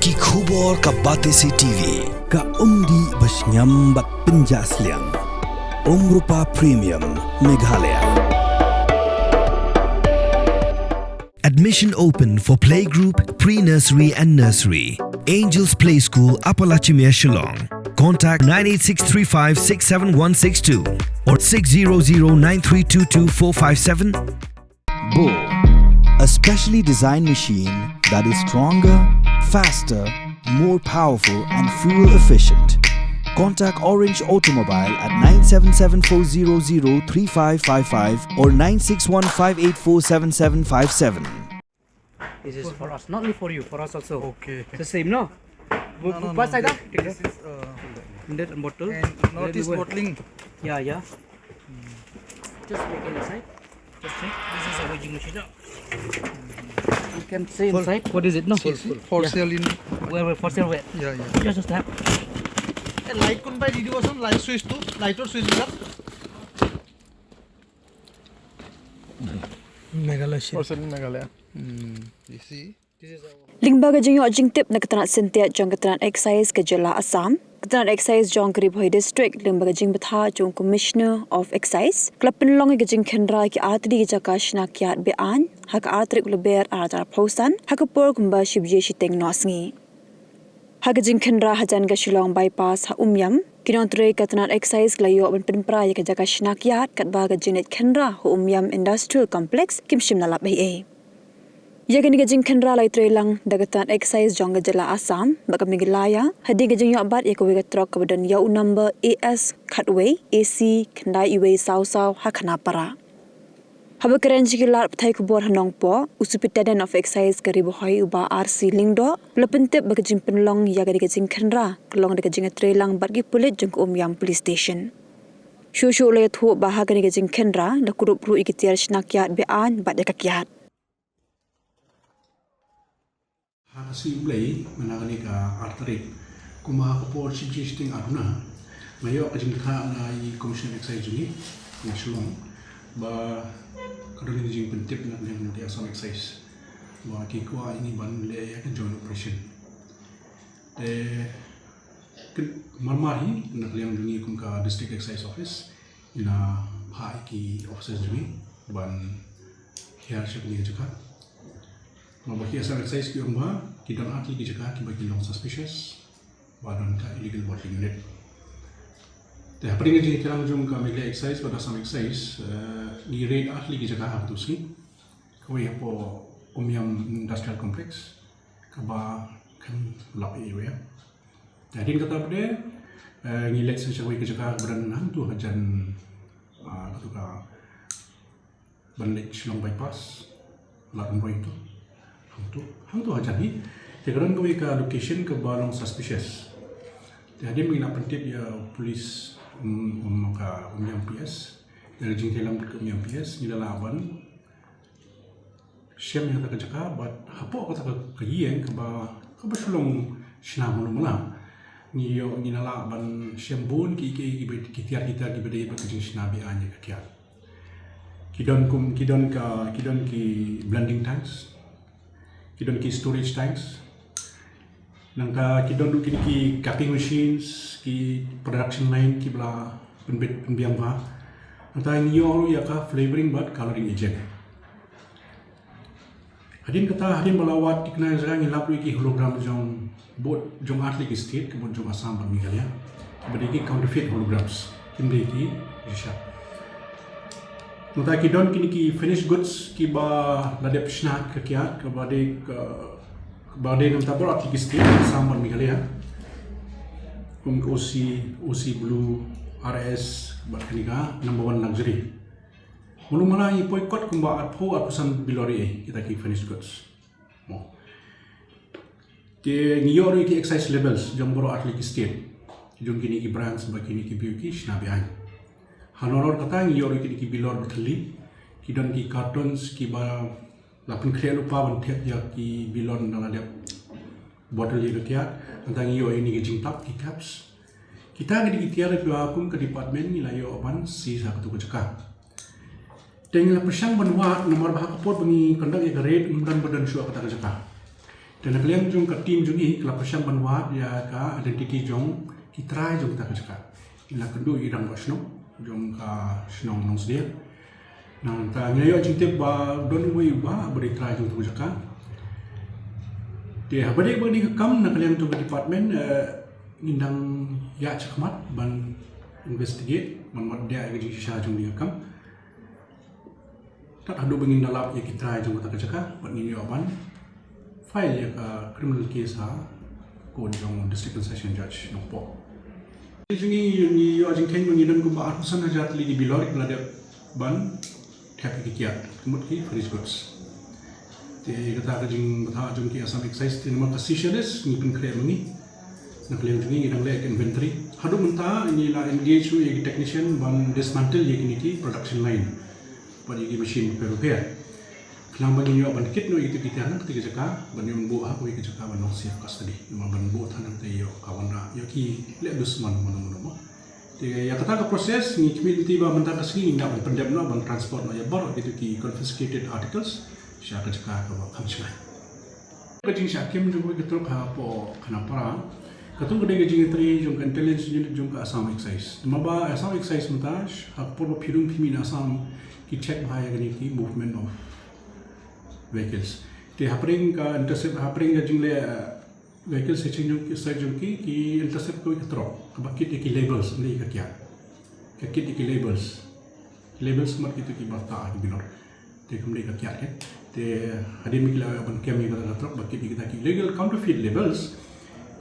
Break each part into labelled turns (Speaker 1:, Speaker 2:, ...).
Speaker 1: ki khubor ka bate si TV
Speaker 2: ka umdi basnyam bat penjaslian Umrupa Premium Meghalaya. Admission open for playgroup, pre-nursery and nursery. Angels Play School, Upper Lachimia, Shillong. Contact 98635-67162 or 600-9322457. Bull, a specially designed machine that is stronger, faster, more powerful and fuel efficient. Contact Orange Automobile at 977-400-3555 or 961-584-7757.
Speaker 3: This is for us, not only for you, for us also.
Speaker 4: Okay.
Speaker 3: The same, no?
Speaker 4: No.
Speaker 3: What side?
Speaker 4: This is
Speaker 3: That bottle.
Speaker 4: and notice bottling.
Speaker 3: Yeah. Just make it inside. Just check. This is a weighing machine. You can say
Speaker 4: Full.
Speaker 3: inside. What is it? No.
Speaker 4: For
Speaker 3: Yeah.
Speaker 4: sale in.
Speaker 3: Where for sale where?
Speaker 4: Yeah.
Speaker 3: Just a step.
Speaker 4: Light kun by video was light switch to light or switch up.
Speaker 5: Meghalaya.
Speaker 4: For sale in Meghalaya. You see.
Speaker 6: Lingbaga jing jing tip na Tnat Sintia jong Tnat Excise ke Jela Assam. Tnat Excise jong Kurup district Lingbaga jing betha jong Commissioner of Excise. Klapin long ke jing Khynra ki atri ke jaka Shna Kyiad bean hak atrik leber atar pausan hak por kumba shibje shiteng nosngi. Hak jing Khynra hajan ke Shillong bypass ha Umïam kinontre ke Tnat Excise glayo ban penpra ke jaka Shna Kyiad kat ba ke jinet Khynra ha Umïam Industrial Complex kimshim nalap ai. Yagan gajing Khynra lai trelang dagatan Excise jong Jela Assam baka Meghalaya hadi gajing yobat yakwe gatrok kebadan yau number AS Khatway AC Khandai Iwe Sau hakana para. Haba keren jikilar pthai kubor hanong po usupitaden of Excise karibu hoi uba RC lingdo lepentip baka jing penlong yagan gajing Khynra kelong gajing trelang bargi pulit jong Umïam police station. Shushu le thu bahagan gajing Khynra da Kurup ru ikitiar Shna Kyiad bean bat Kyiad.
Speaker 7: Si ulai menangani ka arterik kuma kapor suggesting aduna mayo kajing kha na I commission excise ni na Shillong ba kadang jing pentip na yang dia Assam excise ba ki ko ini ban le ya kan joint operation te marmari na yang dungi kum ka district excise office ina hai ki officers ni ban here ship ni juga mabaki Assam excise ki umba kita nak lagi jaga kita bagi long suspicious badan ka illegal bottling unit. Dah paling je kita jom ka Meghalaya excise pada Assam excise di raid lagi jaga hak tu sih. Kau yang po Umïam Industrial Complex kaba kan lap area. Jadi kata pada ni license cakap jaga badan hantu hajan tu ka bandit Shillong bypass lapan point tu. Hang tu aja ni. Sekarang kau ke location ke balong suspicious. Jadi mengenai pentip ya polis maka Umïam PS dari jingkelam ke Umïam PS ni dalam aban. Siapa yang tak kerja but apa kata kegiatan ke Shillong Shna mula ni dalam aban siapa pun kita berdaya bekerja Shna bianya ke Kyiad. Kidon ki blending tanks. Kidon ki storage tanks. Nangka kidon du ki cutting machines, ki production line ki bla penbiang ba. Nangka ni yo ya ka flavoring but coloring agent. Hadin balawat tikna sekarang ngilap ki hologram jong bot jong atli ki state kebon jong Assam ban Meghalaya. Bagi counterfeit holograms. Kimde ki risha. Nangka kidon ki finished goods ki ba ladep Shna ke Kyiad ke badai nam tabor atli ki state Assam ban Meghalaya. Kum OC Blue RS bakniga number 1 luxury. Mulu mana I boycott kumba atpo atusan bilori kita ki finished goods. Mo. Ke ngiyor ki excise labels jamboro atli ki state. Jong kini ki brands bakini ki beauty Shna bian. Hanoror kata ngiyor ki bilor betali. Kidon ki cartons ki ba lapin kaya lupa bantiak ya ki bilon dalam dia botol itu Kyiad tentang iyo ini ke jingtap ki caps kita gedi tiara dua akun ke department ni layo apan si satu kecekah tengah persang benua nomor bahak pot bengi kendang ya red umdan badan syua kata kecekah Dan kalian jom ke tim jom ni kalau persiang banwat ya ka identity jom kita try jom kita kerja. Ila kedua irang Shna jom ka Shna nong sedia. Nang ta ngayo jintip ba don we ba beri try jom kerja. Dia beri kam nak kalian jom ke department indang ya cakmat ban investigate ban dia kerja sisa jom dia kam. Tak ada bengin dalam ya kita jom kita kerja ban ini aban. File ya ka criminal case ha ko jong district and session judge nopo. Jungi ni ajing kain mengidan ko ba atusan hajat li bilor belada ban tap Kyiad kemut ki fresh goods. Te kata ajing betha ajung ki asam excise ti nama kasishalis ni pun kre mengi nak liang jungi ngidang le inventory hadu menta ini la engage ye technician ban dismantle ye ki production line ban ye machine repair. Kelang bagi nyo ban kit no itu kita anak ketika jaka ban yo bu ha ko ke jaka ban no safe custody nama ban bu thanang te yo kawan ra yo ki le dusman mono te ya kata ka proses ni community ba menta ka sini na ban pendem no ban transport no ya bar itu ki confiscated articles sya ka jaka ka ba khamchai ka jing sya kem jo ko trok ha po khana para katung gede jing tri jong intelligence unit jong ka Assam Excise nama ba Assam Excise montage ha por phirung phimi na Assam ki check bhai gani ki movement of vehicles. Te hapring ka intercept hapring ka jingle vehicles se chinjung ki side jung ki intercept ko ikatro ka bakit ki labels ni ka kya ka kit ki labels mat ki ki bata ki binor te kumde ka kya ke te hadim ki la ban kem ka katro bakit ki ki illegal counterfeit labels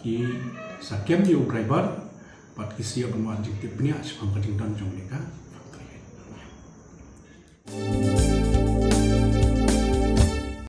Speaker 7: ki sa kem yo driver pat ki sia ban wan jing te bnya chang ka jing dan jung ni ka factory